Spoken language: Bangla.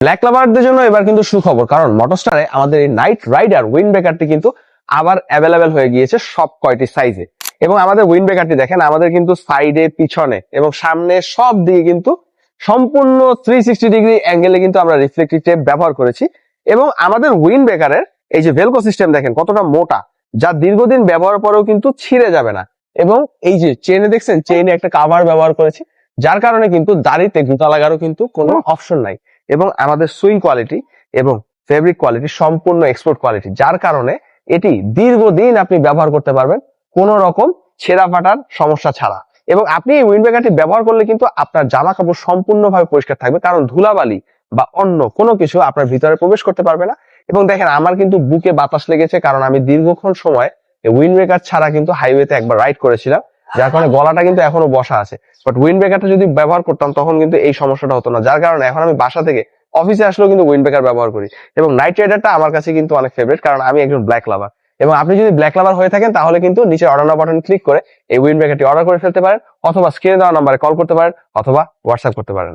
ব্ল্যাক লাভারদের জন্য এবার কিন্তু সুখবর, কারণ মোটরস্টারে আমাদের এই নাইট রাইডার উইন্ড ব্রেকারটি কিন্তু আবার অ্যাভেলেবেল হয়ে গিয়েছে সব কয়টি সাইজে। এবং আমাদের উইন্ড ব্রেকারটি দেখেন, আমাদের কিন্তু সাইডে, পিছনে এবং সামনে সব দিকে কিন্তু সম্পূর্ণ 360 ডিগ্রি অ্যাঙ্গেলে কিন্তু আমরা রিফ্লেক্টিভ টেপ ব্যবহার করেছি। এবং আমাদের উইন্ড ব্রেকারের এই যে ভেলকো সিস্টেম দেখেন কতটা মোটা, যা দীর্ঘদিন ব্যবহার পরেও কিন্তু ছিঁড়ে যাবে না। এবং এই যে চেইনে দেখছেন, চেইনে একটা কাভার ব্যবহার করেছি, যার কারণে কিন্তু দাড়িতে জুতা লাগারও কিন্তু কোনো অপশন নাই। এবং আমাদের সুইং কোয়ালিটি এবং ফেব্রিক কোয়ালিটি সম্পূর্ণ এক্সপোর্ট কোয়ালিটি, যার কারণে এটি দীর্ঘদিন আপনি ব্যবহার করতে পারবেন কোনো রকম ছেঁড়া ফাটার সমস্যা ছাড়া। এবং আপনি এই উইন্ড ব্রেকারটি ব্যবহার করলে কিন্তু আপনার জামা কাপড় সম্পূর্ণভাবে পরিষ্কার থাকবে, কারণ ধুলাবালি বা অন্য কোনো কিছু আপনার ভিতরে প্রবেশ করতে পারবে না। এবং দেখেন আমার কিন্তু বুকে বাতাস লেগেছে, কারণ আমি দীর্ঘক্ষণ সময় উইন্ড ব্রেকার ছাড়া কিন্তু হাইওয়েতে একবার রাইড করেছিলাম, যার কারণে গলাটা কিন্তু এখনো বসা আছে। বাট উইন্ড ব্রেকারটা যদি ব্যবহার করতাম তখন কিন্তু এই সমস্যাটা হতো না, যার কারণে এখন আমি বাসা থেকে অফিসে আসলেও কিন্তু উইন্ড ব্রেকার ব্যবহার করি। এবং নাইট রাইডারটা আমার কাছে কিন্তু অনেক ফেভারিট, কারণ আমি একজন ব্ল্যাক লাভার। এবং আপনি যদি ব্ল্যাক লাভার হয়ে থাকেন তাহলে কিন্তু নিচে অর্ডার নাও বাটন ক্লিক করে এই উইন্ড ব্রেকারটি অর্ডার করে ফেলতে পারেন, অথবা স্ক্রিনে দেওয়া নাম্বারে কল করতে পারেন, অথবা হোয়াটসঅ্যাপ করতে পারেন।